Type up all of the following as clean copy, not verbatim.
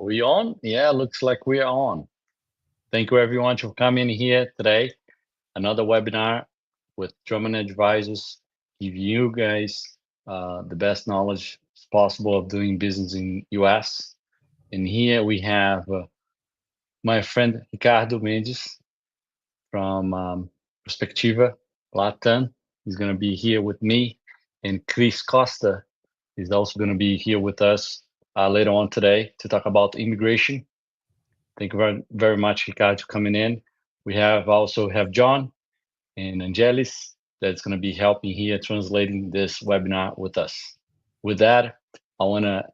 We on? Yeah, looks like we are on. Thank you everyone for coming here today. Another webinar with Drummond Advisors, give you guys the best knowledge possible of doing business in US. And here we have my friend Ricardo Mendes from Perspectiva Latam. He's going to be here with me, and Chris Costa is also going to be here with us later on today to talk about immigration. Thank you very much, Ricardo, coming in. We also have John and Angelis that's going to be helping here translating this webinar with us. With that, I want to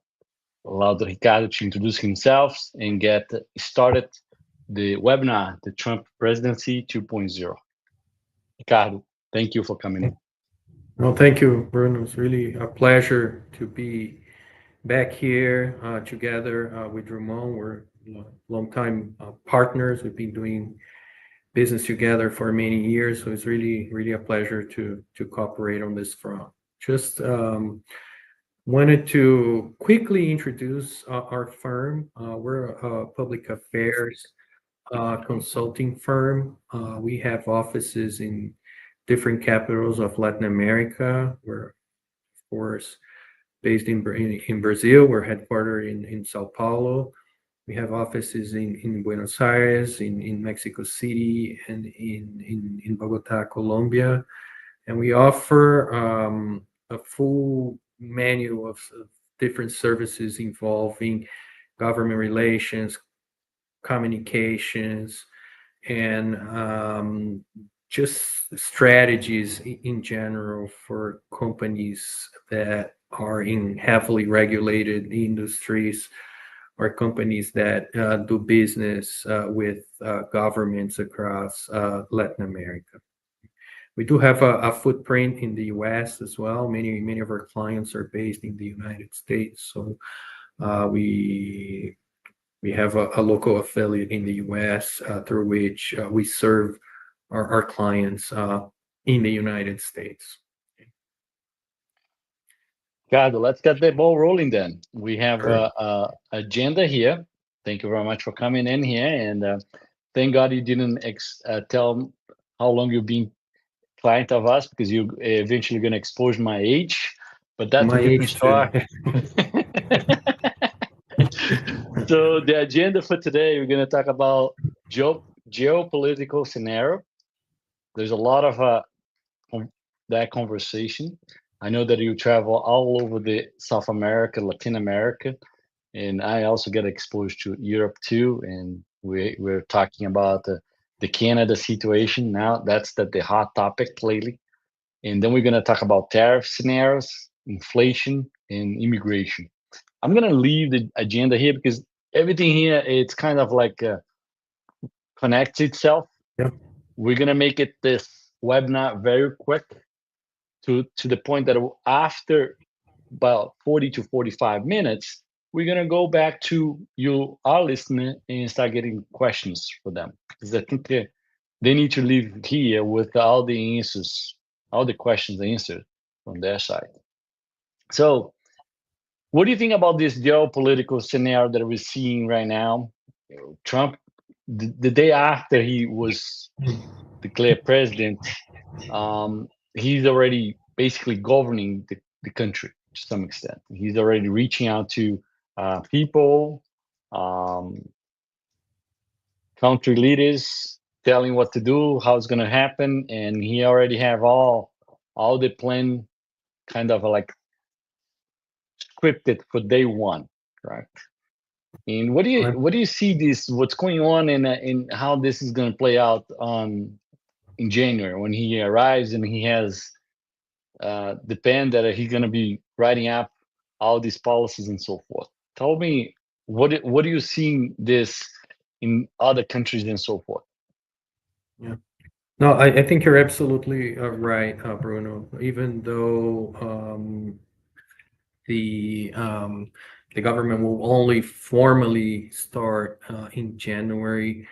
allow Ricardo to introduce himself and get started the webinar, the Trump Presidency 2.0. Ricardo, thank you for coming in. No, thank you, Bruno. It's really a pleasure to be back here together with Drummond. We're long-time partners. We've been doing business together for many years, so it's really a pleasure to cooperate on this front. Just wanted to quickly introduce our firm. We're a public affairs consulting firm. We have offices in different capitals of Latin America. We're, of course, based in Brazil. We're headquartered in Sao Paulo. We have offices in Buenos Aires, in Mexico City, and in Bogota, Colombia. And we offer a full menu of different services involving government relations, communications, and just strategies in general for companies that are in heavily regulated industries or companies that do business with governments across Latin America. We do have a footprint in the US as well. Many of our clients are based in the United States, so we have a local affiliate in the US through which we serve our clients in the United States. Ricardo, let's get the ball rolling then. We have a agenda here. Thank you very much for coming in here, and thank God you didn't tell how long you've been client of us, because you eventually going to expose my age, but that's a different story. So the agenda for today, we're going to talk about geopolitical scenario. There's a lot of that conversation. I know that you travel all over the South America, Latin America, and I also get exposed to Europe too. And we're talking about the Canada situation now. That's the hot topic lately. And then we're going to talk about tariff scenarios, inflation, and immigration. I'm going to leave the agenda here because everything here, it's kind of like connects itself. Yeah. We're going to make it this webinar very quick to the point that after about 40 to 45 minutes, we're going to go back to you, our listener, and start getting questions for them. Because I think they need to leave here with all the answers, all the questions answered from their side. So, what do you think about this geopolitical scenario that we're seeing right now? Trump, the day after he was declared president, he's already basically governing the country to some extent. He's already reaching out to people, country leaders, telling what to do, how it's going to happen, and he already have all the plan kind of like scripted for day one, right? And what do you see this? What's going on in how this is going to play out in January when he arrives and he has the pen that he's going to be writing up all these policies and so forth? Tell me what do you see this in other countries and so forth? Yeah. No, I think you're absolutely right, Bruno. Even though the government will only formally start in January,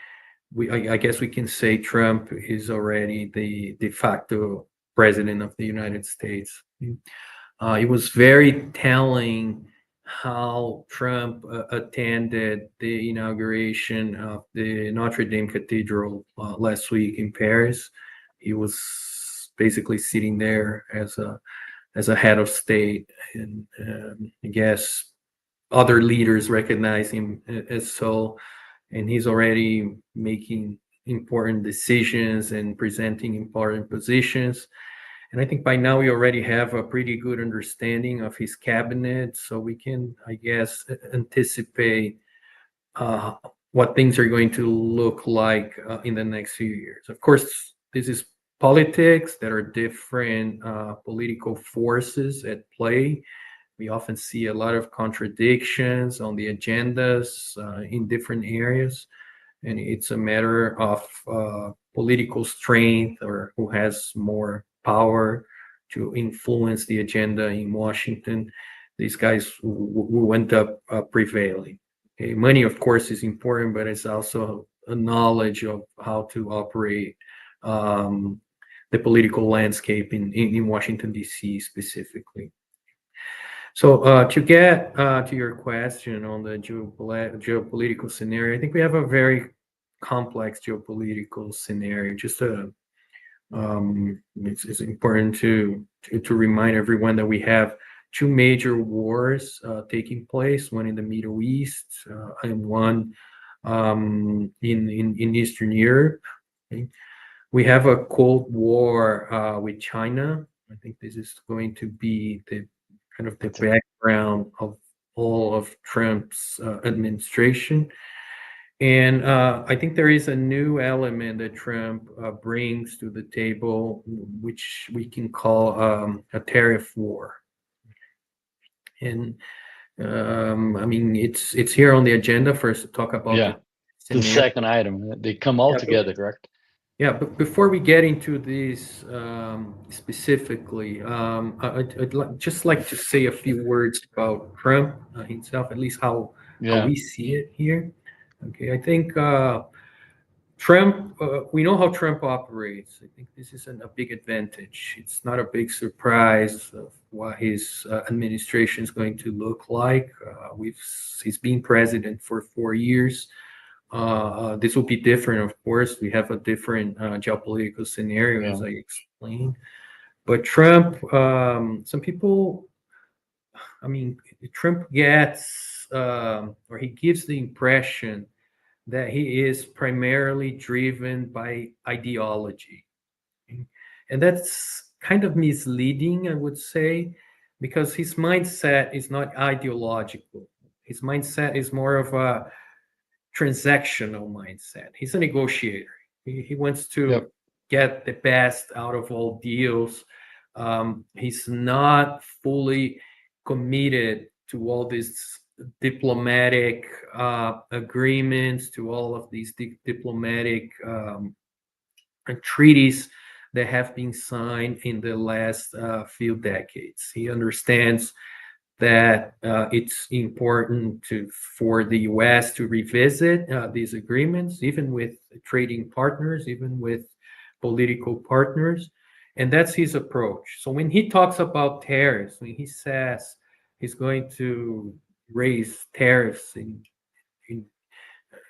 I guess we can say Trump is already the de facto president of the United States. It was very telling how Trump attended the inauguration of the Notre Dame Cathedral last week in Paris. He was basically sitting there as a head of state, and I guess other leaders recognize him as so, and he's already making important decisions and presenting important positions. And I think by now we already have a pretty good understanding of his cabinet, so we can, I guess, anticipate uh, what things are going to look like in the next few years. Of course, this is politics. There are different political forces at play. We often see a lot of contradictions on the agendas in different areas, and it's a matter of political strength or who has more power to influence the agenda in Washington. These guys who end up prevailing. Okay, money, of course, is important, but it's also a knowledge of how to operate the political landscape in Washington, D.C. specifically. So to get to your question on the geopolitical scenario, I think we have a very complex geopolitical scenario. It's important to remind everyone that we have two major wars taking place, one in the Middle East and one in Eastern Europe. Okay? We have a Cold War with China. I think this is going to be the kind of the background of all of Trump's administration. And I think there is a new element that Trump brings to the table, which we can call a tariff war. And I mean, it's here on the agenda for us to talk about the second item. They come all together, correct? Yeah, but before we get into this specifically, I'd just like to say a few words about Trump himself, at least how we see it here. Okay, I think Trump, we know how Trump operates. I think this is a big advantage. It's not a big surprise of what his administration is going to look like. He's been president for 4 years. This will be different, of course. We have a different geopolitical scenario, as I explained. But Trump, some people, I mean, Trump gets, or he gives the impression that he is primarily driven by ideology. And that's kind of misleading, I would say, because his mindset is not ideological. His mindset is more of a transactional mindset. He's a negotiator. He wants to get the best out of all deals. He's not fully committed to all these diplomatic agreements, to all of these diplomatic treaties that have been signed in the last few decades. He understands that it's important for the U.S. to revisit these agreements, even with trading partners, even with political partners. And that's his approach. So when he talks about tariffs, when he says he's going to raise tariffs in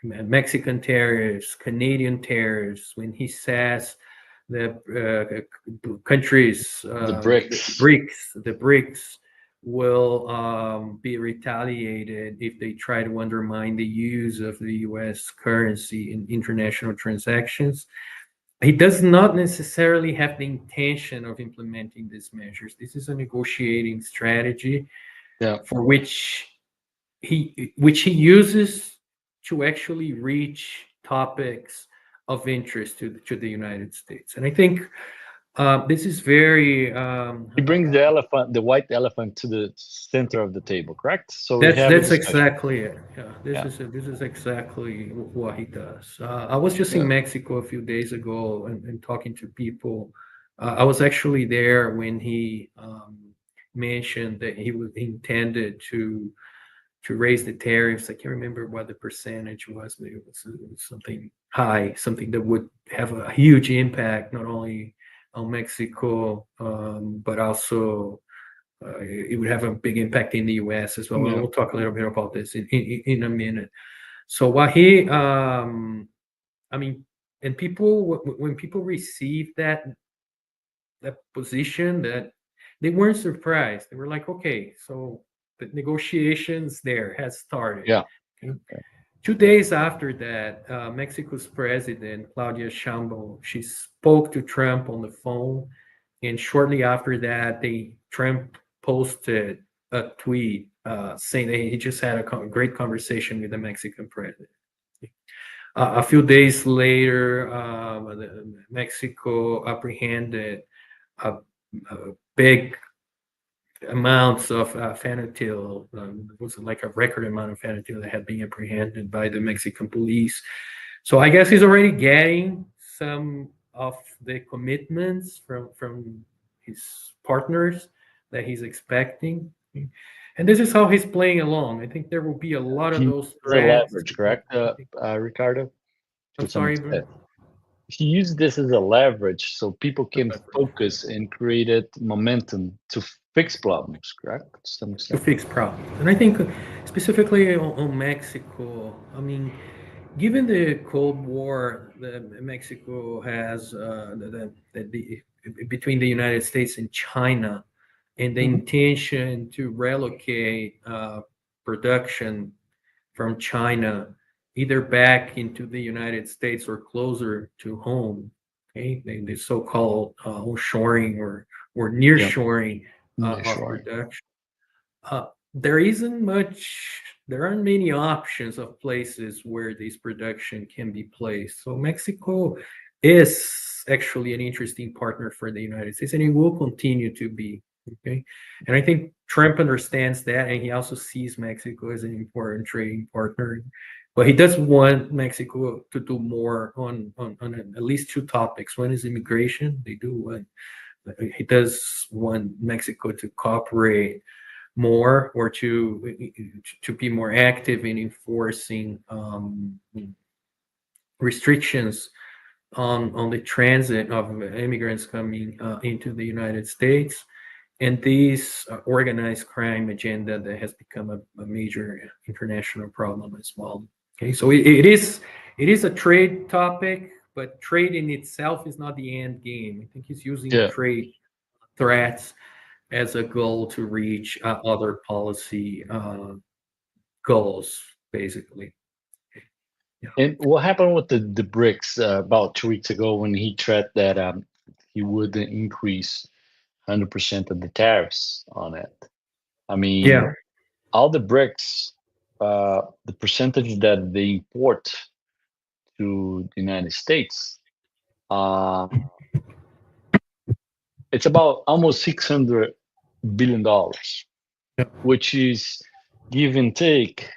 Mexican tariffs, Canadian tariffs, when he says the countries, the BRICS will be retaliated if they try to undermine the use of the U.S. currency in international transactions. He does not necessarily have the intention of implementing these measures. This is a negotiating strategy for which he uses to actually reach topics of interest to the United States. And I think this is very. He brings the white elephant, to the center of the table, correct? So that's exactly it. Yeah, this is exactly what he does. I was just in Mexico a few days ago and talking to people. I was actually there when he mentioned that he intended to raise the tariffs. I can't remember what the percentage was, but it was something high, something that would have a huge impact not only on Mexico, but also it would have a big impact in the U.S. as well. Yeah. We'll talk a little bit about this in a minute. So what he, I mean, and people, when people receive that position, that they weren't surprised. They were like, okay, so the negotiations there has started. Yeah. Okay. 2 days after that, Mexico's president, Claudia Sheinbaum, she spoke to Trump on the phone. And shortly after that, Trump posted a tweet saying that he just had a great conversation with the Mexican president. A few days later, Mexico apprehended a big amounts of fentanyl. It was like a record amount of fentanyl that had been apprehended by the Mexican police. So I guess he's already getting some of the commitments from his partners that he's expecting. And this is how he's playing along. I think there will be a lot of those threats. Leverage, correct, Ricardo? I'm sorry. He used this as a leverage so people can focus and created momentum to fix problems, correct? To fix problems. And I think specifically on Mexico, I mean, given the Cold War that Mexico has between the United States and China, and the intention to relocate production from China either back into the United States or closer to home, okay, the so-called onshoring or nearshoring of production. There aren't many options of places where this production can be placed. So Mexico is actually an interesting partner for the United States, and it will continue to be. Okay, and I think Trump understands that, and he also sees Mexico as an important trading partner. But he does want Mexico to do more on at least two topics. One is immigration. He does want Mexico to cooperate more, or to be more active in enforcing restrictions on the transit of immigrants coming into the United States, and this organized crime agenda that has become a major international problem as well. Okay, so it is a trade topic, but trade in itself is not the end game. I think he's using trade threats as a goal to reach other policy goals, basically. Yeah. And what happened with the BRICS about 2 weeks ago when he threatened that he would increase 100% of the tariffs on it? I mean, all the BRICS, the percentage that they import to the United States, it's about almost $600 billion, which is give and take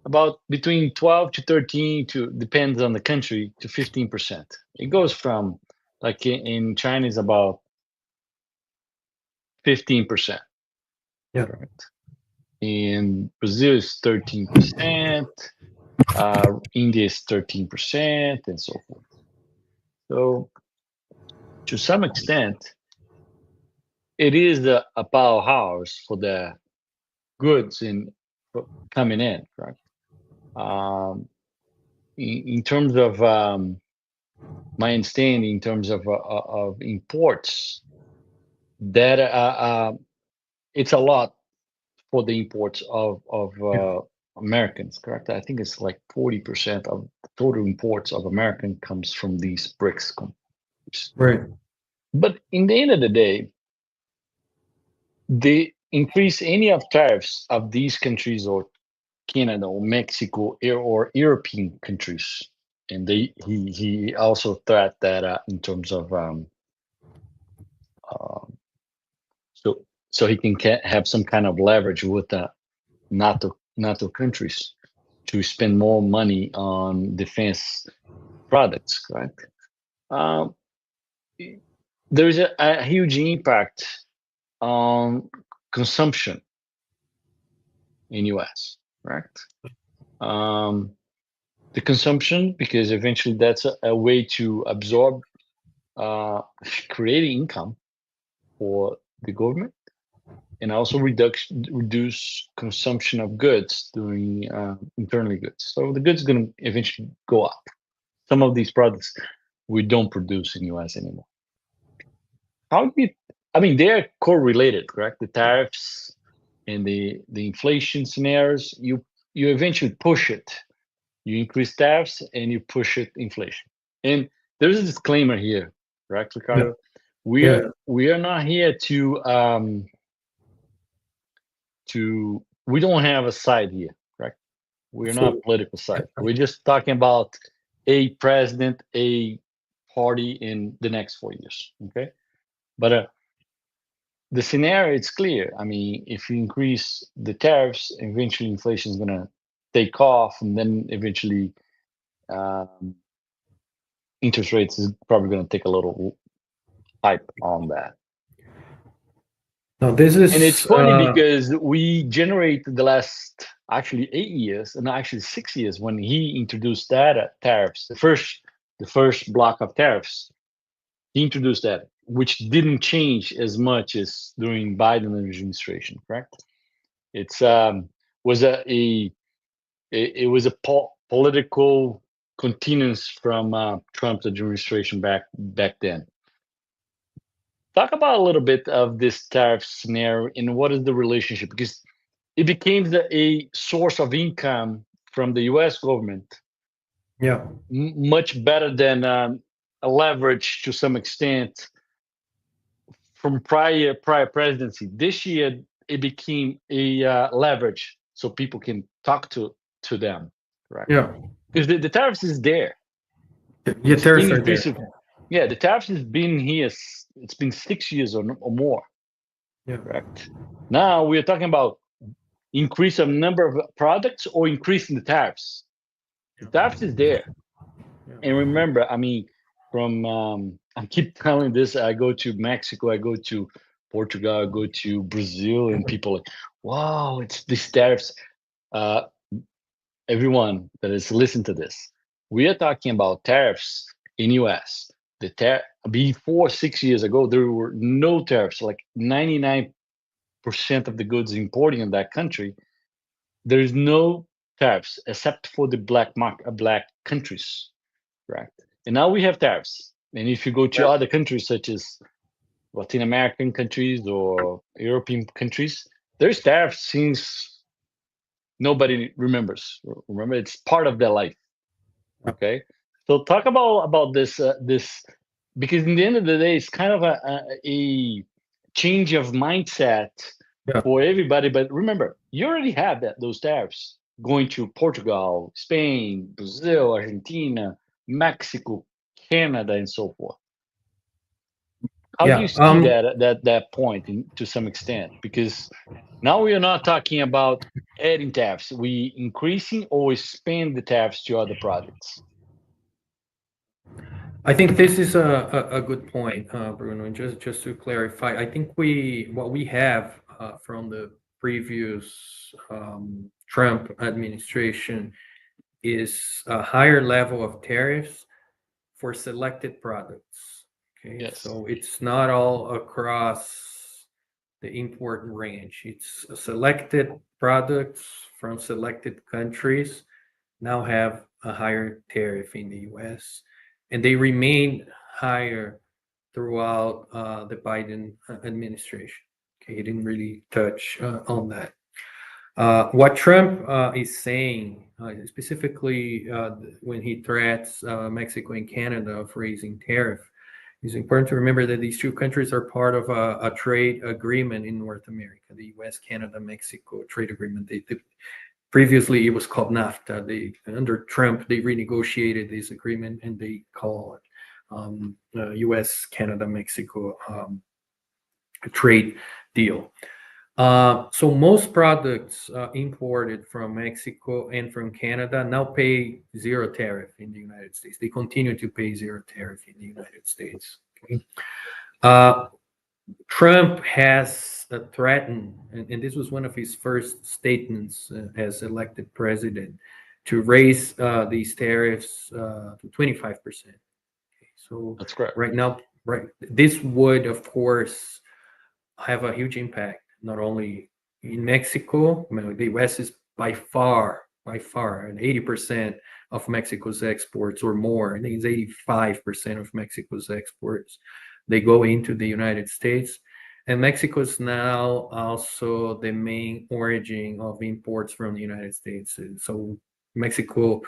about between 12 to 13 to, depends on the country, to 15%. It goes from, like in China is about 15%. Yeah. Right. In Brazil is 13%. India is 13%, and so forth. So to some extent, it is a powerhouse for the goods coming in, right? In terms of my understanding, in terms of imports, that it's a lot for the imports of Americans, correct? I think it's like 40% of the total imports of American comes from these BRICS countries. Right. But in the end of the day, they increase any of tariffs of these countries or Canada or Mexico or European countries, and he also threat that in terms of so he can have some kind of leverage with the NATO countries to spend more money on defense products, correct? There is a huge impact on consumption in US, correct? The consumption, because eventually that's a way to absorb creating income, for the government, and also reduce consumption of goods during internally goods. So the goods going to eventually go up. Some of these products we don't produce in US anymore. How do you? I mean, they're correlated, correct? The tariffs and the inflation scenarios. You eventually push it. You increase tariffs and you push it inflation. And there's a disclaimer here, correct, Ricardo? We are not here to we don't have a side here, correct? We're not a political side. We're just talking about a president, a party in the next 4 years. Okay, but the scenario it's clear. I mean, if you increase the tariffs, eventually inflation is gonna take off, and then eventually um, interest rates is probably gonna take a little hype on that. Now this is, And it's funny because we generated the last actually 8 years and actually 6 years when he introduced that tariffs, the first block of tariffs. He introduced that, which didn't change as much as during Biden administration. Correct? It's was it was a political continuance from Trump's administration back then. Talk about a little bit of this tariff scenario and what is the relationship, because it became a source of income from the U.S. government, much better than a leverage to some extent from prior presidency. This year, it became a leverage so people can talk to them, right? Because the tariffs is there. Yeah, tariffs are there. Yeah, the tariffs has been here. It's been 6 years or more. Yeah. Correct. Now we're talking about increase of number of products or increasing the tariffs. The tariffs is there. Yeah. And remember, I mean, from I keep telling this. I go to Mexico, I go to Portugal, I go to Brazil, and people are like, wow, it's these tariffs. Uh, everyone that is listening to this, we are talking about tariffs in US. Before 6 years ago, there were no tariffs. Like 99% of the goods importing in that country, there is no tariffs except for the black countries, correct? And now we have tariffs. And if you go to other countries such as Latin American countries or European countries, there's tariffs since nobody remembers. Remember, it's part of their life. Okay, so talk about this, because in the end of the day, it's kind of a change of mindset for everybody. But remember, you already have those tariffs going to Portugal, Spain, Brazil, Argentina, Mexico, Canada, and so forth. How do you see that point to some extent? Because now we are not talking about adding tariffs. We increasing or expand the tariffs to other products. I think this is a good point, Bruno. And just to clarify, I think what we have from the previous Trump administration is a higher level of tariffs for selected products. Okay, yes. So it's not all across the import range. It's selected products from selected countries now have a higher tariff in the U.S. and they remain higher throughout the Biden administration. Okay, he didn't really touch on that. What Trump is saying, specifically when he threats Mexico and Canada of raising tariff, it's important to remember that these two countries are part of a trade agreement in North America, the U.S., Canada, Mexico trade agreement. Previously, it was called NAFTA. Under Trump, they renegotiated this agreement and they call it U.S., Canada, Mexico trade deal. So most products imported from Mexico and from Canada now pay zero tariff in the United States. They continue to pay zero tariff in the United States. Okay? Trump has threatened, and this was one of his first statements as elected president, to raise these tariffs to 25%. Okay, so that's correct. Right now, this would, of course, have a huge impact, not only in Mexico. The U.S. is by far, and 80% of Mexico's exports or more. I think it's 85% of Mexico's exports. They go into the United States. And Mexico is now also the main origin of imports from the United States. So Mexico,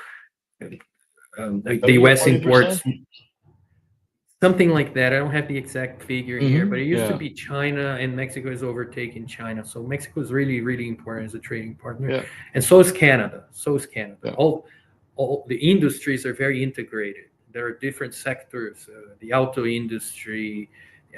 the U.S. imports 40%? something like that. I don't have the exact figure here, but it used to Yeah. be China, and Mexico is overtaking China. So Mexico is really, really important as a trading partner. Yeah. And so is Canada. Yeah. All the industries are very integrated. There are different sectors, the auto industry,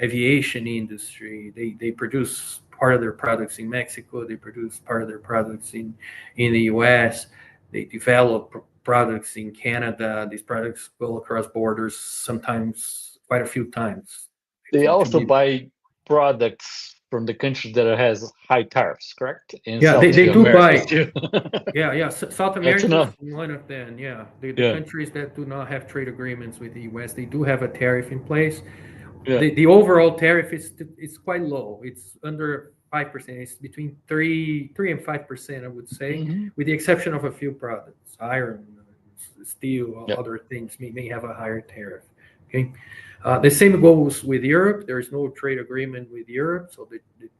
aviation industry. They produce part of their products in Mexico. They produce part of their products in the U.S. They develop products in Canada. These products go across borders, sometimes quite a few times. They also be, buy products from the countries that has high tariffs, correct? In yeah, South they do America buy. too. Yeah. South That's America is enough. one of them. Yeah, the Yeah. countries that do not have trade agreements with the U.S., they do have a tariff in place. Yeah. The overall tariff is quite low. It's under 5%. It's between 3 and 5%, I would say, with the exception of a few products, iron, steel, Yeah. other things may have a higher tariff. Okay, the same goes with Europe. There is no trade agreement with Europe, so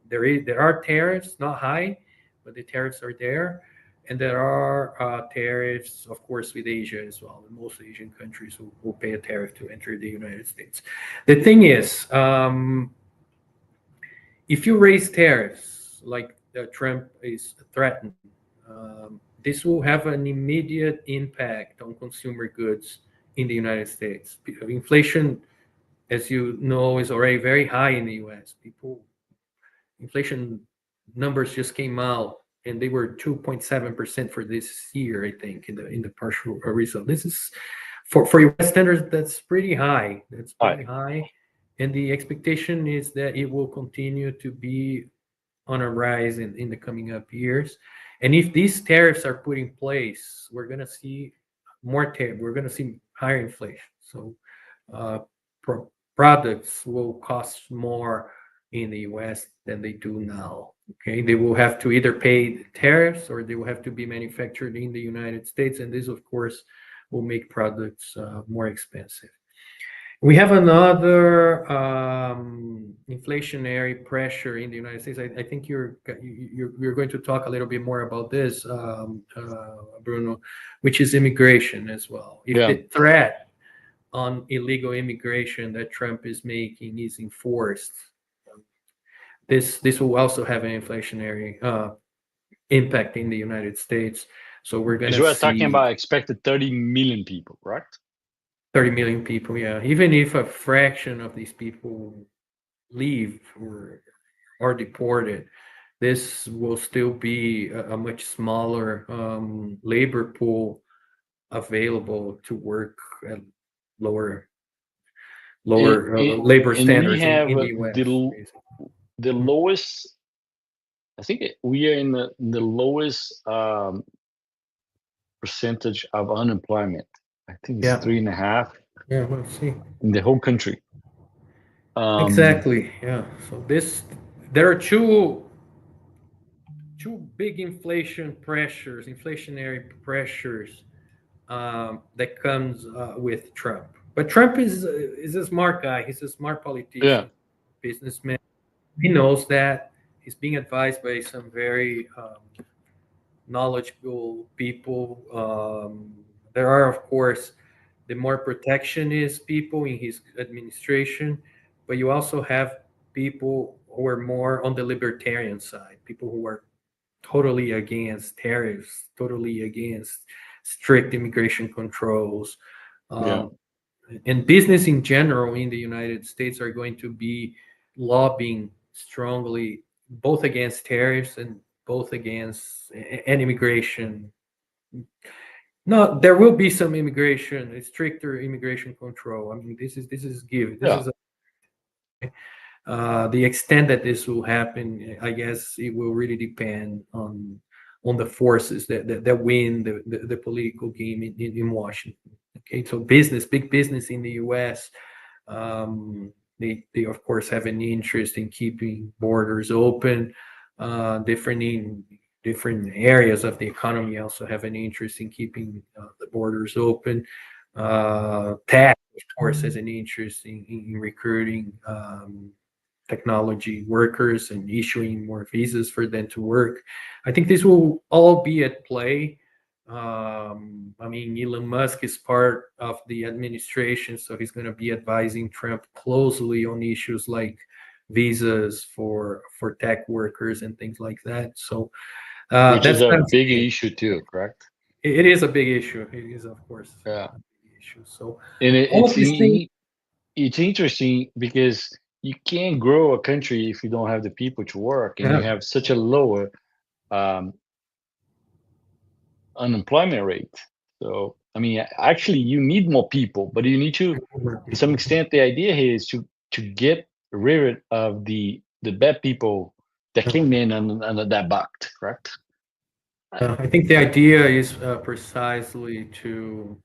there are tariffs, not high, but the tariffs are there. And there are tariffs, of course, with Asia as well. Most Asian countries will pay a tariff to enter the United States. The thing is, if you raise tariffs like Trump is threatening, this will have an immediate impact on consumer goods in the United States. Inflation, as you know, is already very high in the U.S. Inflation numbers just came out, and they were 2.7% for this year, I think, in the partial result. This is for U.S. standards, that's pretty high. That's pretty high, and the expectation is that it will continue to be on a rise in the coming up years. And if these tariffs are put in place, we're going to see more tariff. We're going to see higher inflation. So products will cost more in the U.S. than they do now. Okay, they will have to either pay the tariffs or they will have to be manufactured in the United States, and this, of course, will make products more expensive. We have another inflationary pressure in the United States. I think you're going to talk a little bit more about this, Bruno, which is immigration as well. If the threat on illegal immigration that Trump is making is enforced, this will also have an inflationary impact in the United States. So we're going to see. We're talking about expected 30 million people, right? 30 million people, yeah. Even if a fraction of these people leave or are deported, this will still be a much smaller labor pool available to work at lower labor standards in the U.S. The lowest, I think we are in the lowest percentage of unemployment. I think it's 3.5. Yeah, let's see. In the whole country. Exactly. Yeah. So there are two big inflationary pressures that comes with Trump. But Trump is a smart guy. He's a smart politician, businessman. He knows that. He's being advised by some very knowledgeable people. There are, of course, the more protectionist people in his administration, but you also have people who are more on the libertarian side, people who are totally against tariffs, totally against strict immigration controls. And business in general in the United States are going to be lobbying strongly both against tariffs and both against immigration. No, there will be some immigration, stricter immigration control. I mean, this is given. This is the extent that this will happen. I guess it will really depend on the forces that win the political game in Washington. Okay, so big business in the U.S. they of course have an interest in keeping borders open. Different areas of the economy also have an interest in keeping the borders open. Tech, of course, has an interest in recruiting technology workers and issuing more visas for them to work. I think this will all be at play. I mean, Elon Musk is part of the administration, so he's going to be advising Trump closely on issues like visas for tech workers and things like that. So Which is that's a what I'm big saying. issue too, correct? It is a big issue. It is, of course, Yeah, a big issue. So and all of these things. it's interesting because you can't grow a country if you don't have the people to work, and you Yeah, have such a lower um, unemployment rate. So, I mean, actually, you need more people, but you need to some extent, the idea here is to get rid of the bad people that came in under that bucked, correct? I think the idea is precisely to.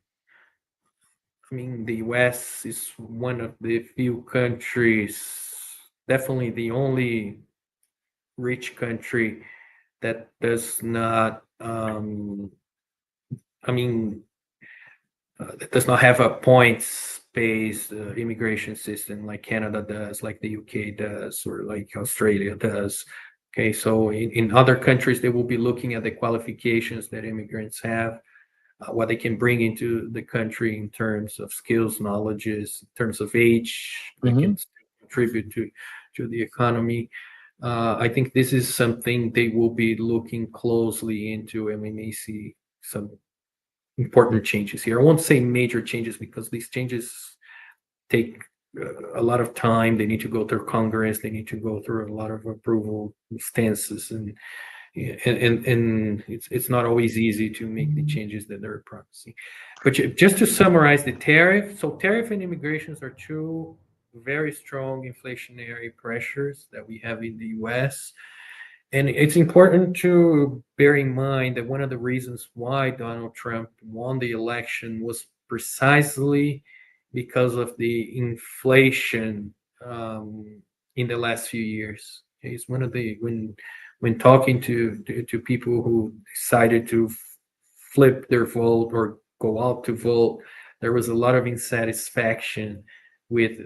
I mean, the US is one of the few countries, definitely the only rich country that does not. I mean, that does not have a points-based immigration system like Canada does, like the UK does, or like Australia does. Okay, so in other countries, they will be looking at the qualifications that immigrants have, what they can bring into the country in terms of skills, knowledges, in terms of age, they Hmm. can contribute to the economy. I think this is something they will be looking closely into, and we may see some important changes here. I won't say major changes because these changes take a lot of time. They need to go through Congress. They need to go through a lot of approval stances, and it's not always easy to make the changes that they're promising. But just to summarize the tariff, so tariff and immigrations are two very strong inflationary pressures that we have in the US. And it's important to bear in mind that one of the reasons why Donald Trump won the election was precisely because of the inflation in the last few years. It's one of the when talking to people who decided to flip their vote or go out to vote, there was a lot of insatisfaction with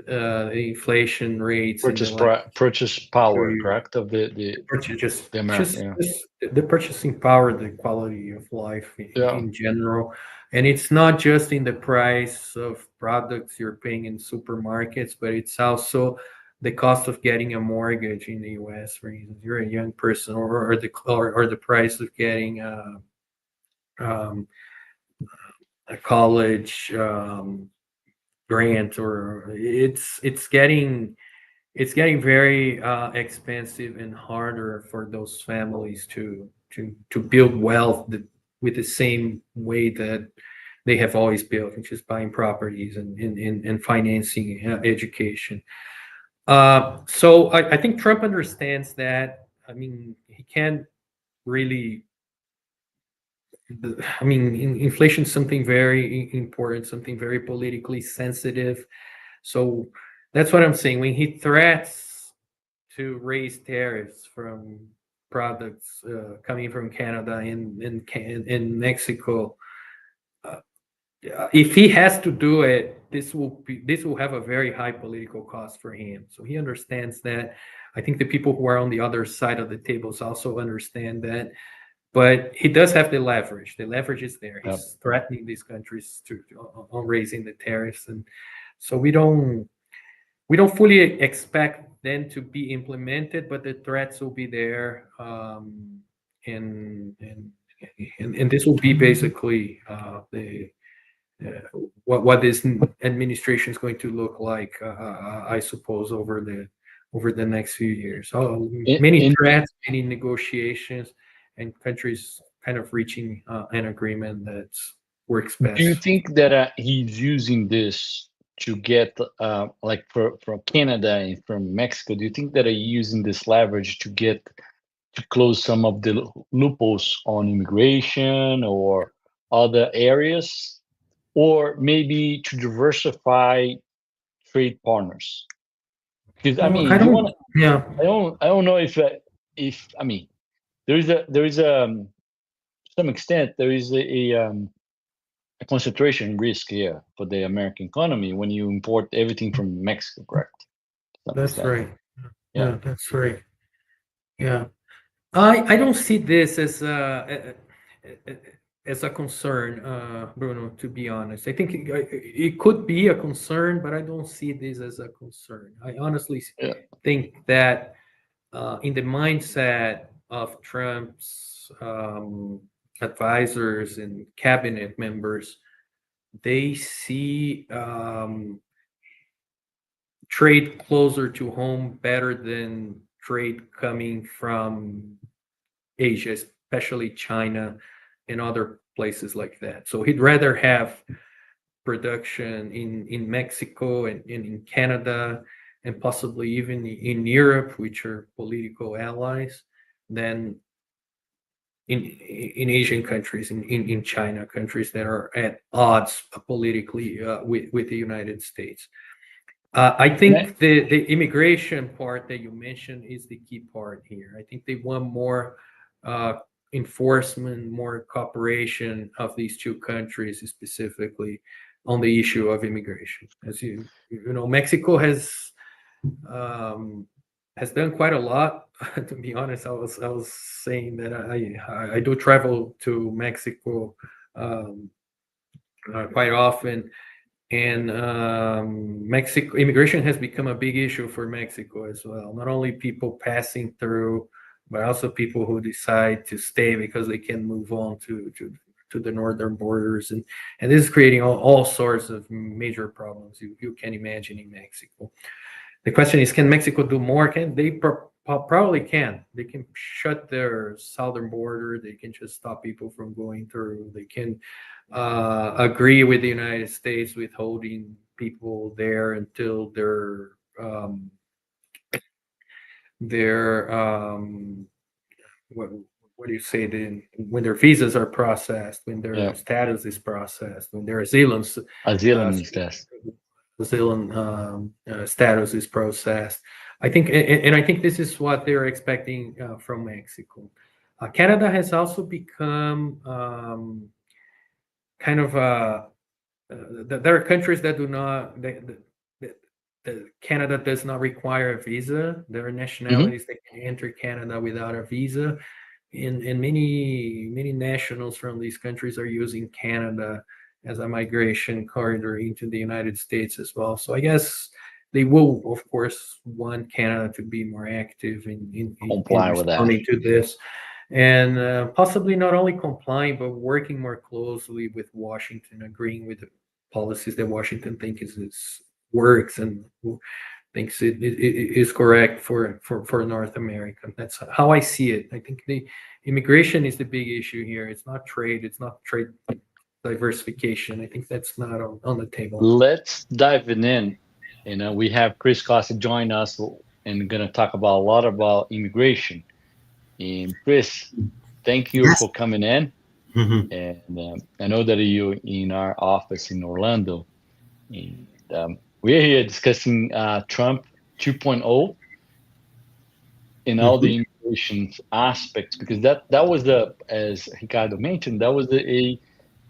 inflation rates in the last Purchase few power, years. correct, of Just, the American. Yeah. just the purchasing power, the quality of life Yeah. in general, and it's not just in the price of products you're paying in supermarkets, but it's also the cost of getting a mortgage in the U.S. For instance, you're a young person, or the price of getting um, a college grant, or it's getting very expensive and harder for those families to build wealth with the same way that they have always built, which is buying properties and financing education. So I think Trump understands that. I mean, he can't really. I mean, inflation is something very important, something very politically sensitive. So that's what I'm saying. When he threats to raise tariffs from products coming from Canada and Mexico, uh, if he has to do it, this will have a very high political cost for him. So he understands that. I think the people who are on the other side of the tables also understand that. But he does have the leverage. The leverage is there. Yeah. He's threatening these countries on raising the tariffs, and so we don't fully expect them to be implemented, but the threats will be there, and this will be basically what this administration is going to look like, I suppose, over the next few years. So many And threats, many negotiations, and countries kind of reaching an agreement that works do you best. think that he's using this to get, like, from Canada and from Mexico? Do you think that he's using this leverage to close some of the loopholes on immigration or other areas, or maybe to diversify trade partners? Because I Well, mean, I you want don't. Yeah, I don't know if I mean there is a to some extent there is a concentration risk here for the American economy when you import everything from Mexico, correct? To some that's extent, right. yeah. Yeah, that's right. Yeah. I don't see this as a concern, Bruno, to be honest. I think it could be a concern, but I don't see this as a concern. I honestly Yeah. think that in the mindset of Trump's advisors and cabinet members, they see trade closer to home better than trade coming from Asia, especially China and other places like that. So he'd rather have production in Mexico and in Canada and possibly even in Europe, which are political allies, than in Asian countries, in China, countries that are at odds politically with the United States. I And I, think the immigration part that you mentioned is the key part here. I think they want more uh, enforcement, more cooperation of these two countries, specifically on the issue of immigration. As you know, Mexico um, has done quite a lot. To be honest, I was saying that I do travel to Mexico um, quite often, and Mexico immigration has become a big issue for Mexico as well. Not only people passing through, but also people who decide to stay because they can move on to the northern borders, and this is creating all sorts of major problems you can imagine in Mexico. The question is, can Mexico do more? Can they probably can. They can shut their southern border. They can just stop people from going through. They can agree with the United States withholding people there until um, their what, what do you say then, when their visas are processed, when their yeah, status is processed, when their asylum is test. status is processed. I think, and I think this is what they're expecting from Mexico. Canada has also become kind of there are countries that do not Canada does not require a visa. There are Hmm. nationalities that can enter Canada without a visa, and many nationals from these countries are using Canada as a migration corridor into the United States as well. So I guess they will, of course, want Canada to be more active in Comply with that. responding to this, and possibly not only complying but working more closely with Washington, agreeing with the policies that Washington thinks is works and thinks it is correct for North America. That's how I see it. I think the immigration is the big issue here. It's not trade. It's not trade diversification. I think that's not on the table. Let's dive in. We have Chris Costa join us and going to talk about a lot about immigration. And Chris, thank you Yes. for coming in. Mhm. And I know that you in our office in Orlando. And we're here discussing Trump 2.0 in all Mhm. the immigration aspects because that was the, as Ricardo mentioned, that was a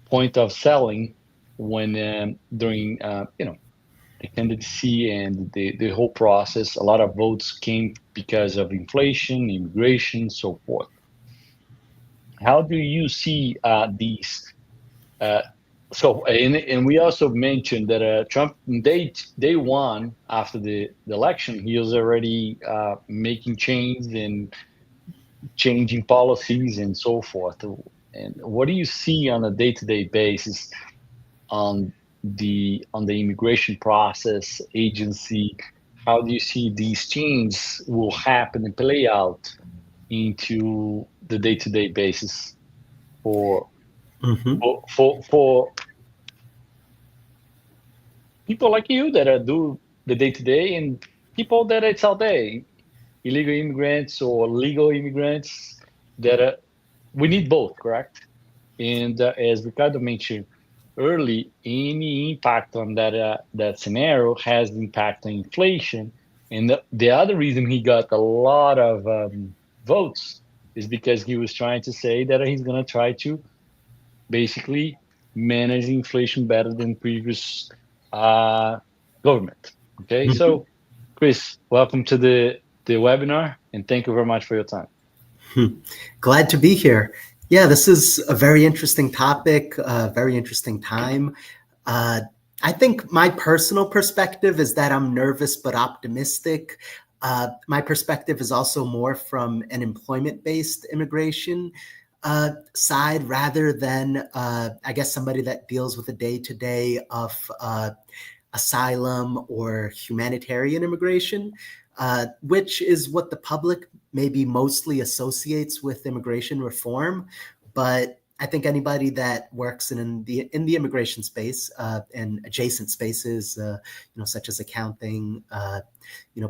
point of selling when during the candidacy and the whole process. A lot of votes came because of inflation, immigration, so forth. How do you see these? Uh, and we also mentioned that Trump day one after the election, he was already making change and changing policies and so forth. And what do you see on a day-to-day basis on the immigration process agency? How do you see these changes will happen and play out into the day-to-day basis for Mhm. for people like you that do the day-to-day and people that it's out there, illegal immigrants or legal immigrants that we need both, correct? And as Ricardo mentioned early, any impact on that scenario has impact on inflation And the other reason he got a lot of votes is because he was trying to say that he's going to try to basically manage inflation better than previous uh, government. Okay, Mhm. so Chris, welcome to the webinar, and thank you very much for your time. Glad to be here. Yeah, this is a very interesting topic, very interesting time. Uh, I think my personal perspective is that I'm nervous but optimistic. My perspective is also more from an employment-based immigration side rather than, I guess, somebody that deals with the day-to-day of asylum or humanitarian immigration, which is what the public maybe mostly associates with immigration reform. But I think anybody that works in the immigration space and adjacent spaces, such as accounting,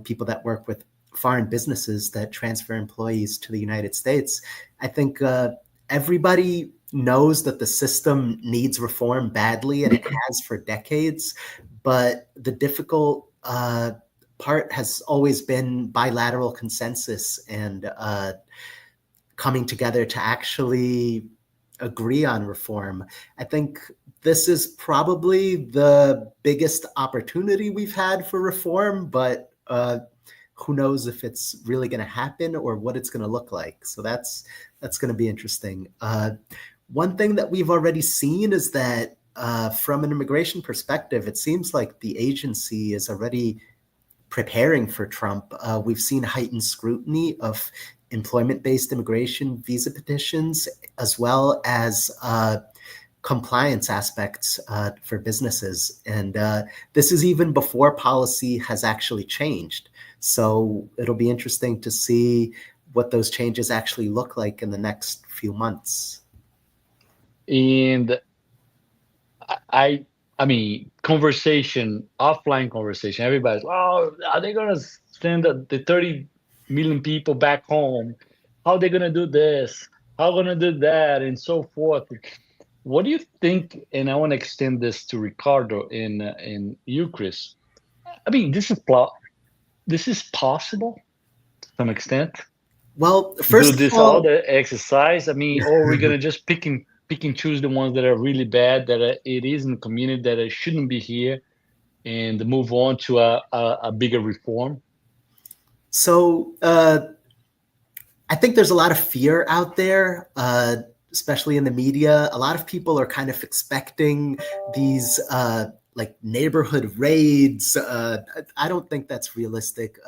people that work with foreign businesses that transfer employees to the United States, I think everybody knows that the system needs reform badly, and it has for decades. But the difficult part has always been bilateral consensus and coming together to actually agree on reform. I think this is probably the biggest opportunity we've had for reform, but who knows if it's really going to happen or what it's going to look like. So that's going to be interesting. One thing that we've already seen is that from an immigration perspective, it seems like the agency is already preparing for Trump. We've seen heightened scrutiny of employment-based immigration visa petitions, as well as compliance aspects for businesses. And this is even before policy has actually changed. So it'll be interesting to see what those changes actually look like in the next few months. And I mean, conversation, offline conversation. Everybody's, oh, are they gonna send the 30 million people back home? How they gonna do this? How gonna do that, and so forth? What do you think? And I want to extend this to Ricardo and you, Chris. I mean, this is possible to some extent. Well, Do first of this all all, the exercise. I mean, or we're gonna just pick and choose the ones that are really bad, that it is in the community, that it shouldn't be here, and move on to a bigger reform. so I think there's a lot of fear out there, especially in the media. A lot of people are kind of expecting these like neighborhood raids. I don't think that's realistic.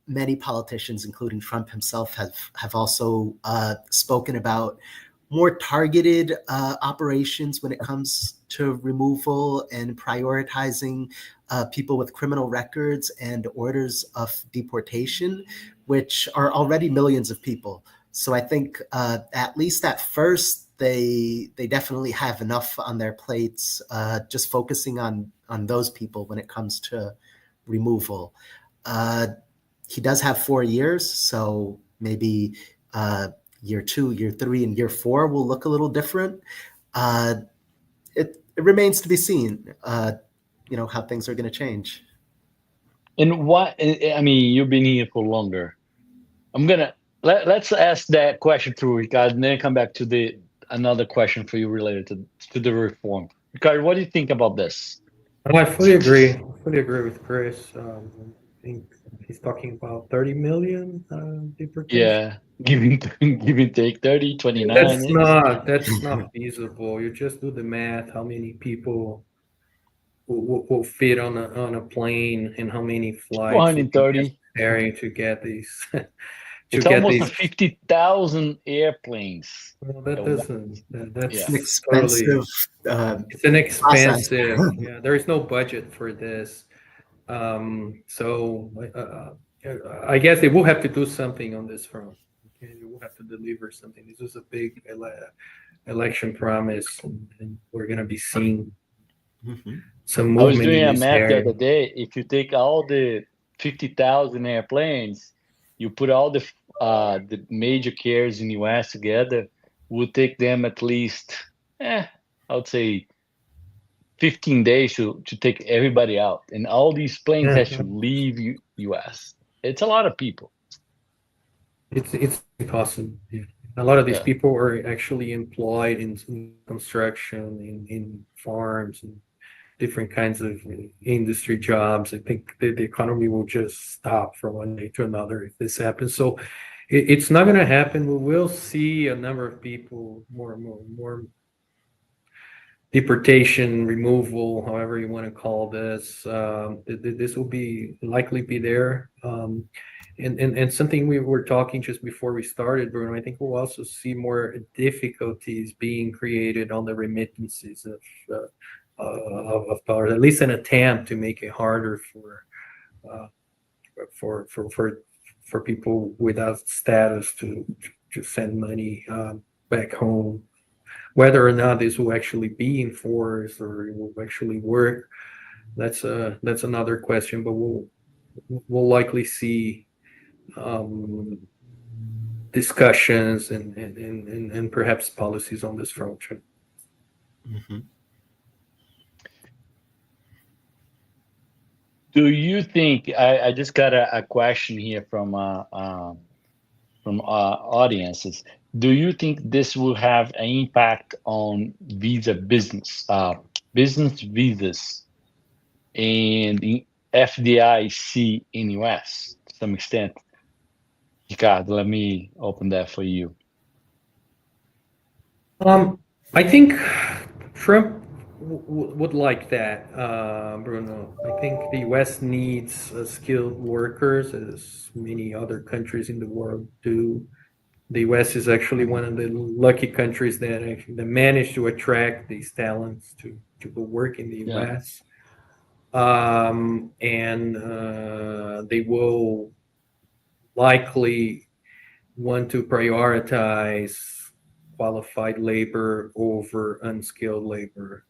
Many politicians, including Trump himself, have also spoken about more targeted operations when it comes to removal and prioritizing people with criminal records and orders of deportation, which are already millions of people. So I think at least at first they definitely have enough on their plates, just focusing on those people when it comes to removal. He does have 4 years, so maybe year 2, year 3, and year 4 will look a little different. It remains to be seen, how things are going to change. And what I mean, you've been here for longer. I'm gonna let's ask that question to Ricardo, and then come back to the another question for you related to the reform. Ricardo, what do you think about this? I fully agree. I fully agree with Chris. I think he's talking about 30 million deportation. Yeah, give and take 30, And 29 is that's not feasible. You just do the math. How many people will fit on a plane, and how many flights will be 230. necessary to get these to It's get almost these. 50,000 airplanes. Well, that at once. doesn't. It's Yeah. an That's totally. expensive It's an process. expensive. Yeah, there is no budget for this. So I guess they will have to do something on this front. Okay, they will have to deliver something. This was a big election promise, and we're going to be seeing Mhm. some I was movement doing in a this math the area. other day. If you take all the 50,000 airplanes, you put all the major carriers in US together, would take them at least, I would say 15 days to take everybody out, and all these planes have to Yeah. leave U.S. It's a lot of people. It's impossible. Yeah. A lot of these Yeah. people are actually employed in construction, in farms, and different kinds of industry jobs. I think the economy will just stop from one day to another if this happens. So it's not going to happen. We will see a number of people, more deportation, removal, however you want to call this. This will be likely be there. And something we were talking just before we started, Bruno, I think we'll also see more difficulties being created on the remittances of dollars, at least an attempt to make it harder uh, for people without status to send money back home. Whether or not this will actually be enforced or it will actually work, that's another question. But we'll likely see discussions and perhaps policies on this front. Mhm. Do you think I just got a question here from audiences? Do you think this will have an impact on business visas and the FDIC in US to some extent? Ricardo, let me open that for you. I think Trump would like that, Bruno. I think the U.S. needs skilled workers, as many other countries in the world do. The U.S. is actually one of the lucky countries that managed to attract these talents to go work in the Yeah. U.S. And they will likely want to prioritize qualified labor over unskilled labor.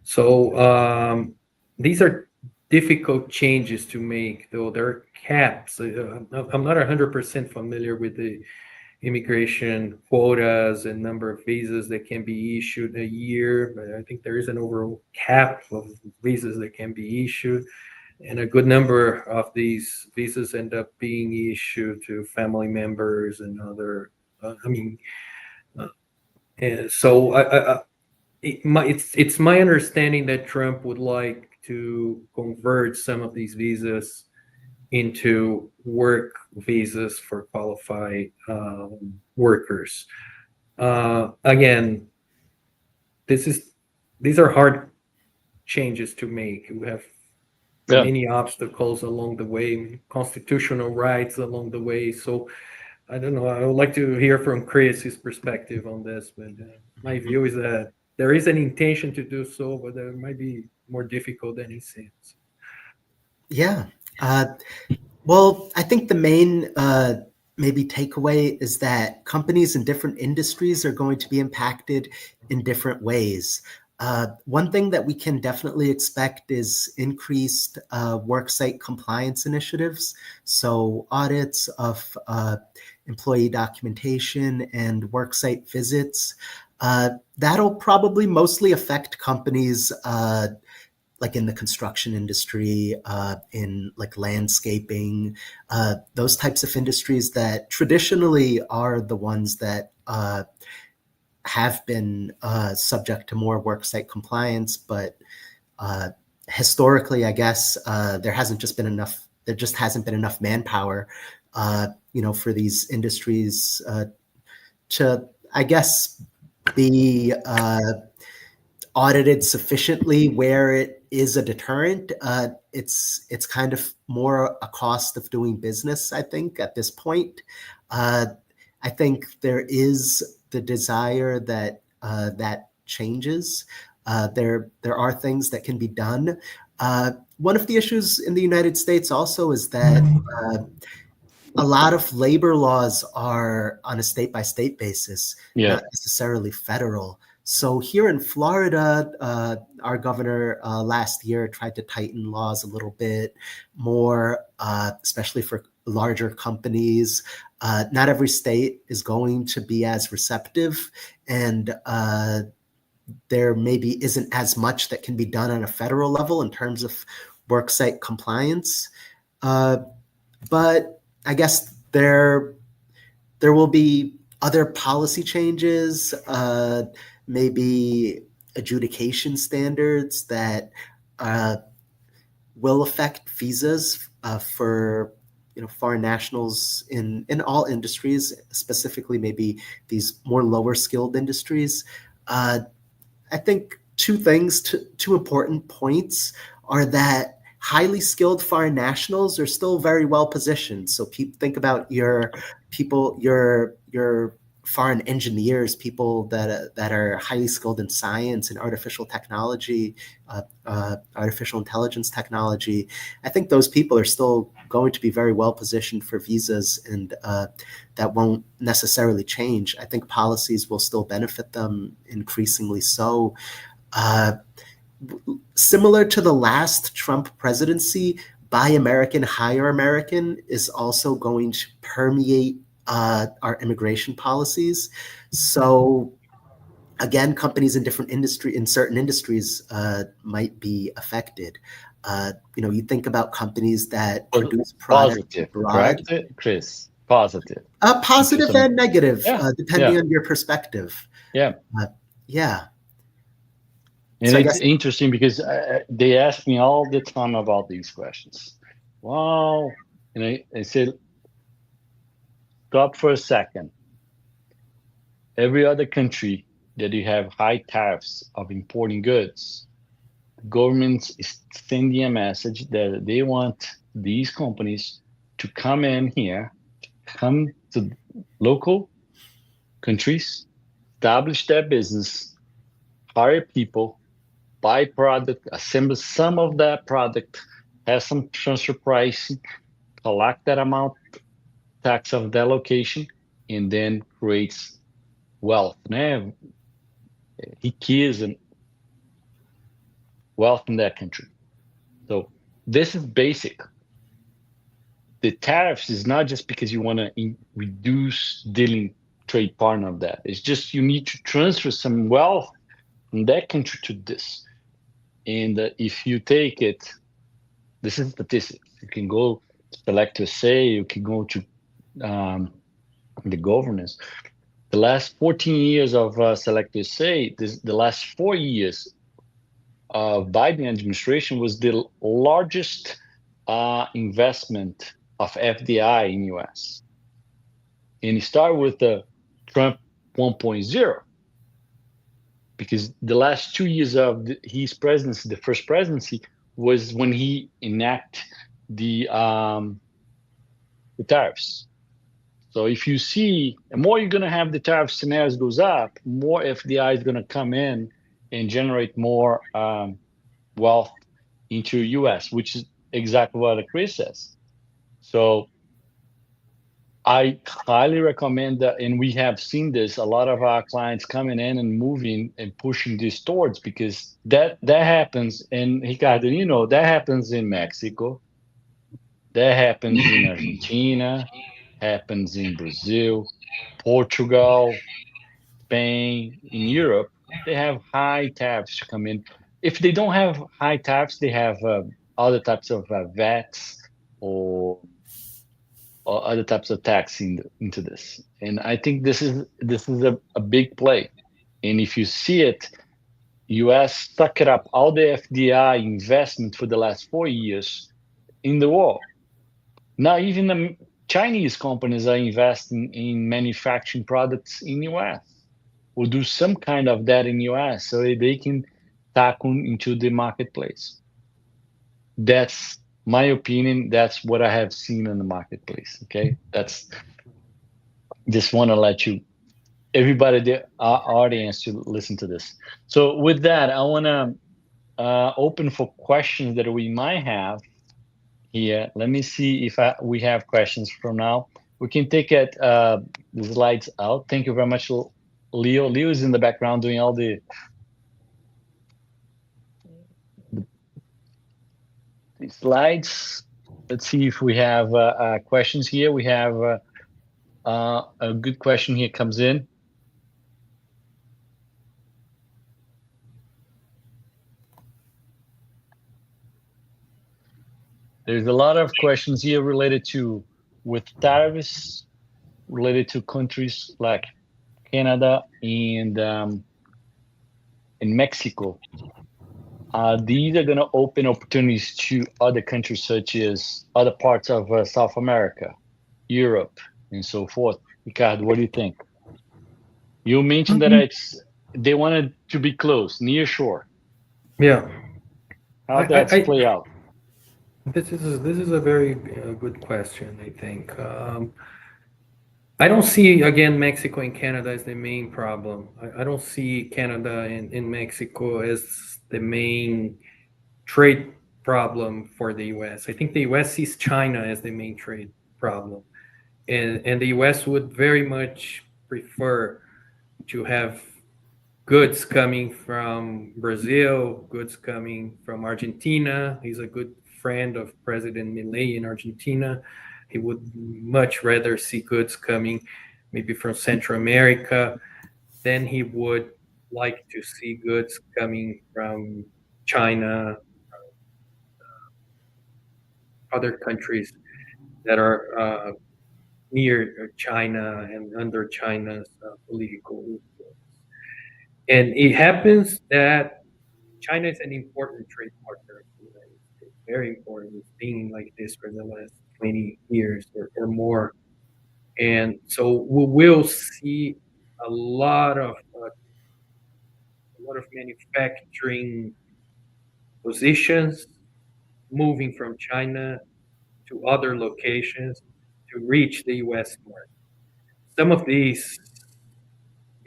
So these are difficult changes to make, though there are caps. I'm not 100% familiar with the immigration quotas and number of visas that can be issued a year, but I think there is an overall cap of visas that can be issued. And a good number of these visas end up being issued to family members and other, and so it's my understanding that Trump would like to convert some of these visas into work visas for qualified workers. Again, these are hard changes to make. We have many obstacles along the way, constitutional rights along the way. So I don't know. I would like to hear from Chris his perspective on this, but my view is that there is an intention to do so, but it might be more difficult than it seems. Yeah. Well, I think the main maybe takeaway is that companies in different industries are going to be impacted in different ways. One thing that we can definitely expect is increased worksite compliance initiatives. So audits of employee documentation and worksite visits. That'll probably mostly affect companies like in the construction industry, in like landscaping, those types of industries that traditionally are the ones that have been subject to more worksite compliance, but historically, I guess there just hasn't been enough manpower, for these industries to, I guess, be audited sufficiently where it is a deterrent. It's kind of more a cost of doing business, I think, at this point. I think there is the desire that that changes. There are things that can be done. One of the issues in the United States also is that a lot of labor laws are on a state-by-state basis, not necessarily federal. So here in Florida, our governor last year tried to tighten laws a little bit more, especially for larger companies. Not every state is going to be as receptive, and there maybe isn't as much that can be done on a federal level in terms of worksite compliance. But I guess there will be other policy changes, maybe adjudication standards that will affect visas for foreign nationals in all industries, specifically maybe these more lower skilled industries. I think two important points are that highly skilled foreign nationals are still very well positioned. So think about your foreign engineers, people that are highly skilled in science and artificial technology, artificial intelligence technology. I think those people are still going to be very well positioned for visas, and that won't necessarily change. I think policies will still benefit them increasingly so. Similar to the last Trump presidency, Buy American, Hire American is also going to permeate our immigration policies. So again, companies in certain industries might be affected. You think about companies that produce products positive, abroad. correct, Chris? Positive. Positive and negative, depending Yeah. on your perspective. Yeah. Yeah. And So I it's guess interesting because they ask me all the time about these questions. Wow. And I said, stop for a second. Every other country that you have high tariffs of importing goods, the government is sending a message that they want these companies to come in here, come to local countries, establish their business, hire people, buy product, assemble some of that product, have some transfer pricing, collect that amount tax of that location, and then creates wealth, né? Riqueza and wealth in that country. So this is basic. The tariffs is not just because you want to reduce dealing trade partner of that. It's just you need to transfer some wealth from that country to this. And if you take it, this is statistics. You can go select to say, you can go to the governance. The last 14 years of Select USA, the last 4 years of Biden administration was the largest investment of FDI in US. And it started with the Trump 1.0, because the last 2 years of his presidency, the first presidency, was when he enacted the tariffs. So if you see, the more you're going to have the tariff scenarios goes up, more FDI is going to come in and generate more wealth into US, which is exactly what Chris says. So I highly recommend that, and we have seen this, a lot of our clients coming in and moving and pushing this towards, because that happens, and Ricardo, that happens in Mexico, that happens in Argentina, happens in Brazil, Portugal, Spain, in Europe. They have high tariffs to come in. If they don't have high tariffs, they have other types of VATs or other types of tax into this. And I think this is a big play. And if you see it, US sucked up all the FDI investment for the last 4 years in the world. Now even the Chinese companies are investing in manufacturing products in US, or do some kind of that in US so they can tackle into the marketplace. That's my opinion. That's what I have seen in the marketplace. Okay, that's just want to let everybody, the audience, to listen to this. So with that, I want to open for questions that we might have here. Let me see if we have questions from now. We can take it the slides out. Thank you very much, Leo. Leo is in the background doing all the slides. Let's see if we have questions here. We have a good question here comes in. There's a lot of questions here related to with tariffs related to countries like Canada and Mexico. These are going to open opportunities to other countries such as other parts of South America, Europe, and so forth. Ricardo, what do you think? You mentioned that they wanted to be close, near shore. Yeah. How does that play out? This is a very good question, I think. I don't see, again, Mexico and Canada as the main problem. I don't see Canada and Mexico as the main trade problem for the US. I think the US sees China as the main trade problem. And the US would very much prefer to have goods coming from Brazil, goods coming from Argentina. He's a good friend of President Milei in Argentina. He would much rather see goods coming maybe from Central America than he would like to see goods coming from China, other countries that are near China and under China's political influence. And it happens that China is an important trade partner of the United States, very important. It's been like this for the last 20 years or more. And so we will see a lot of manufacturing positions moving from China to other locations to reach the US market. Some of these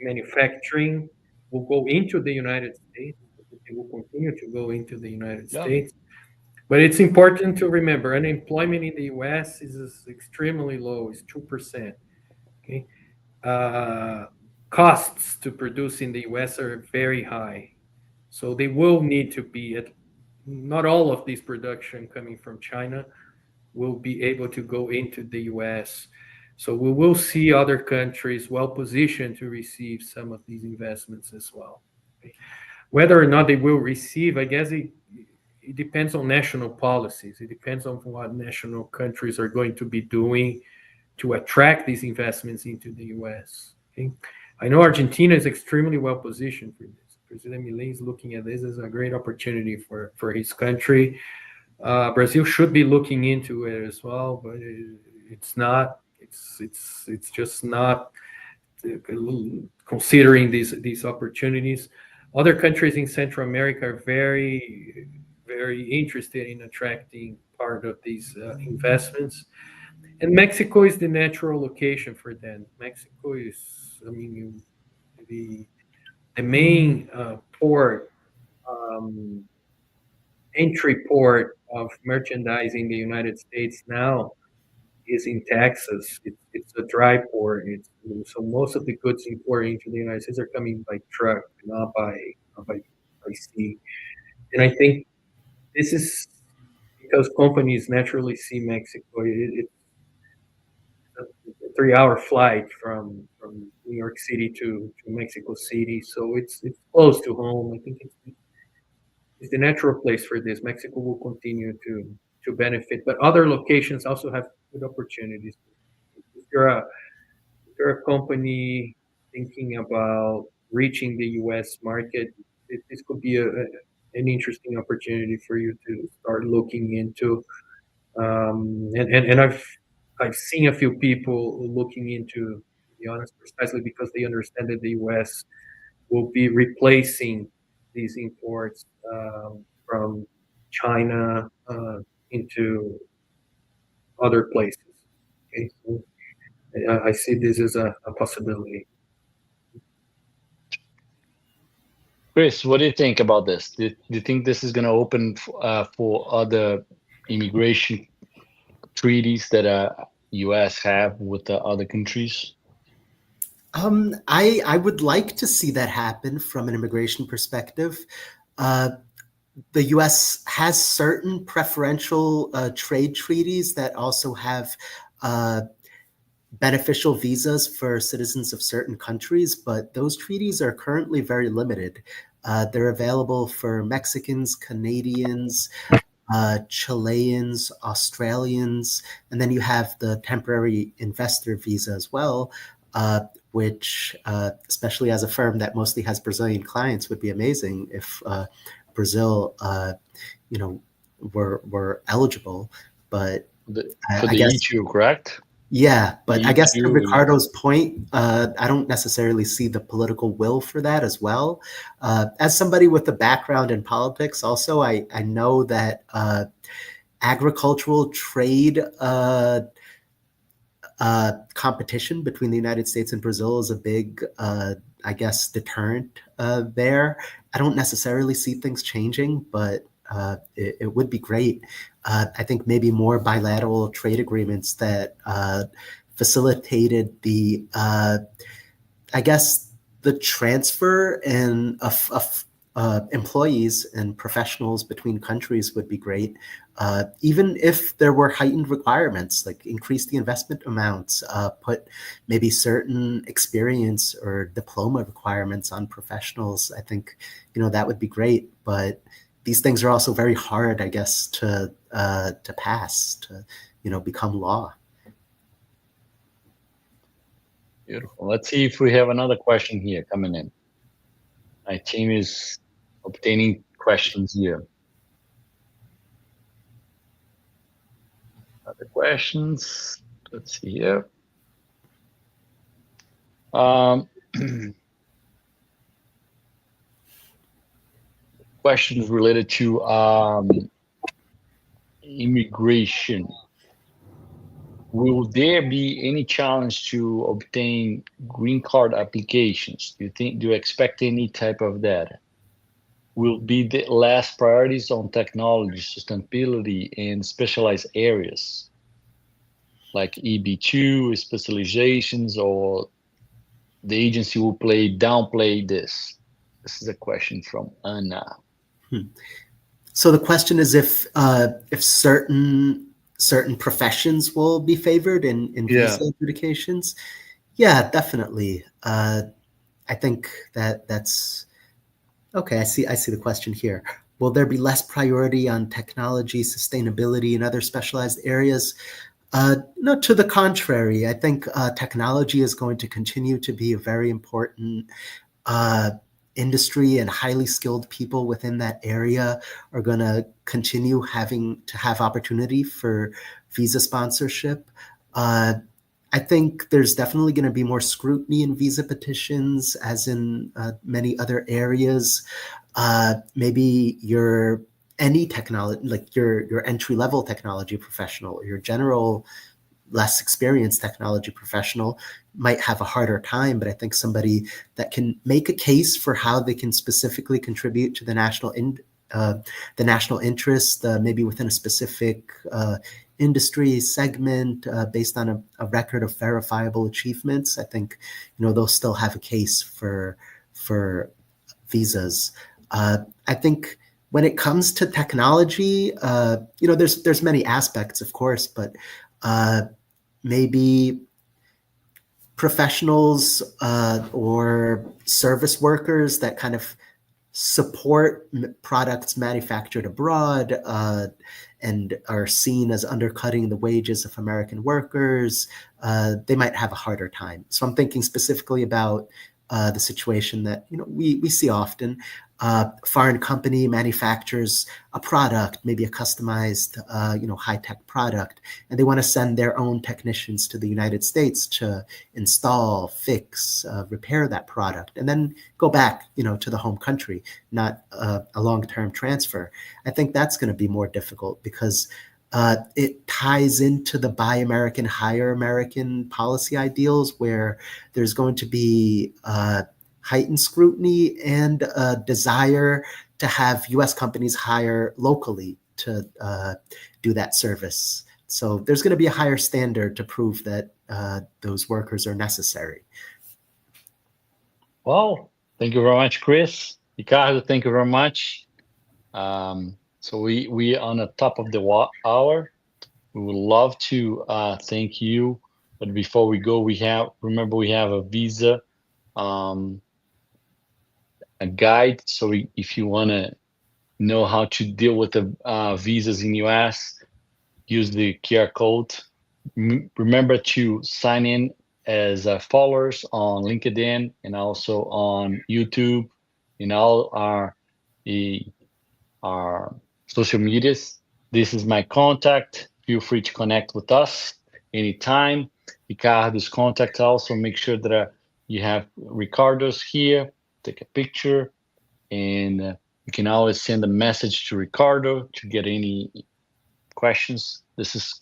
manufacturing will go into the United States. It will continue to go into the United States. But it's important to remember unemployment in the US is extremely low, it's 2%. Okay. Costs to produce in the US are very high. So they will need to be not all of this production coming from China will be able to go into the US. So we will see other countries well positioned to receive some of these investments as well. Okay. Whether or not they will receive, I guess it depends on national policies. It depends on what national countries are going to be doing to attract these investments into the US. Okay. I know Argentina is extremely well positioned for this. President Milei is looking at this as a great opportunity for his country. Brazil should be looking into it as well, but it's not. It's just not considering these opportunities. Other countries in Central America are very, very interested in attracting part of these investments. And Mexico is the natural location for them. Mexico is, I mean, the main port, entry port of merchandise in the United States now is in Texas. It's a dry port. So most of the goods imported into the United States are coming by truck, not by sea. And I think this is because companies naturally see Mexico. It's a 3-hour flight from New York City to Mexico City, so it's close to home. I think it's the natural place for this. Mexico will continue to benefit, but other locations also have good opportunities. If you're a company thinking about reaching the U.S. market, this could be an interesting opportunity for you to start looking into. And I've seen a few people looking into, to be honest, precisely because they understand that the U.S. will be replacing these imports from China into other places. Okay, so I see this as a possibility. Chris, what do you think about this? Do you think this is going to open for other immigration treaties that U.S. have with the other countries? I would like to see that happen from an immigration perspective. The U.S. has certain preferential trade treaties that also have beneficial visas for citizens of certain countries, but those treaties are currently very limited. They're available for Mexicans, Canadians, Chileans, Australians, and then you have the temporary investor visa as well, which, especially as a firm that mostly has Brazilian clients, would be amazing if Brazil, were eligible. But For the guess, E2, correct? yeah, but I guess to E2, Ricardo's point, I don't necessarily see the political will for that as well. As somebody with a background in politics, also, I know that agricultural trade competition between the United States and Brazil is a big, I guess, deterrent there. I don't necessarily see things changing, but it would be great. I think maybe more bilateral trade agreements that facilitated the, I guess, the transfer of employees and professionals between countries would be great. Even if there were heightened requirements, like increase the investment amounts, put maybe certain experience or diploma requirements on professionals, I think, that would be great. But these things are also very hard, I guess, to pass, to, become law. Beautiful. Let's see if we have another question here coming in. My team is obtaining questions here. Other questions? Let's see here. Questions related to immigration. Will there be any challenge to obtain green card applications? Do you expect any type of that? Will be the last priorities on technology, sustainability, and specialized areas like EB2 specializations, or the agency will downplay this? This is a question from Anna. So the question is if certain professions will be favored in visa adjudications. Yeah, definitely. I think that's okay. I see the question here. Will there be less priority on technology, sustainability, and other specialized areas? No, to the contrary. I think technology is going to continue to be a very important industry, and highly skilled people within that area are going to continue having to have opportunity for visa sponsorship. I think there's definitely going to be more scrutiny in visa petitions, as in many other areas. Maybe any technology, like your entry-level technology professional, or your general less experienced technology professional might have a harder time, but I think somebody that can make a case for how they can specifically contribute to the national interest, maybe within a specific industry segment, based on a record of verifiable achievements, I think they'll still have a case for visas. I think when it comes to technology, there's many aspects, of course, but maybe professionals or service workers that kind of support products manufactured abroad and are seen as undercutting the wages of American workers, they might have a harder time. So I'm thinking specifically about the situation that we see often. Foreign company manufactures a product, maybe a customized, high-tech product, and they want to send their own technicians to the United States to install, fix, repair that product, and then go back, to the home country, not a long-term transfer. I think that's going to be more difficult because it ties into the Buy American, Hire American policy ideals, where there's going to be heightened scrutiny and a desire to have U.S. companies hire locally to do that service. So there's going to be a higher standard to prove that those workers are necessary. Well, thank you very much, Chris. Ricardo, thank you very much. So we on the top of the hour. We would love to thank you, but before we go, we have a visa, a guide. So if you want to know how to deal with the visas in US, use the QR code. Remember to sign in as followers on LinkedIn and also on YouTube in all our social medias. This is my contact. Feel free to connect with us anytime. Ricardo's contact also. Make sure that you have Ricardo's here. Take a picture, and you can always send a message to Ricardo to get any questions. This is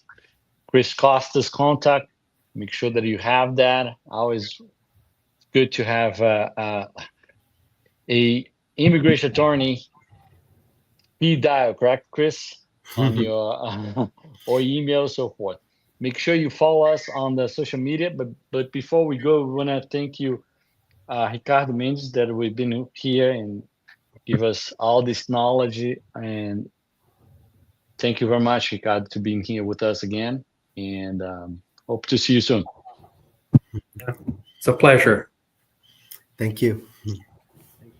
Chris Costa's contact. Make sure that you have that. Always good to have a immigration attorney speed dial, correct, Chris? On your or email, so forth. Make sure you follow us on the social media. But before we go, we want to thank you, Ricardo Mendes, that we've been here and give us all this knowledge. And thank you very much, Ricardo, to being here with us again. And hope to see you soon. It's a pleasure. Thank you.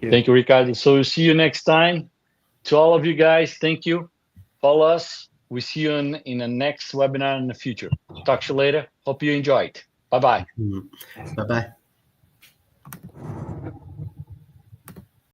Thank you, Ricardo. So we'll see you next time. To all of you guys, thank you. Follow us. We see you in the next webinar in the future. Talk to you later. Hope you enjoyed. Bye-bye. Bye-bye.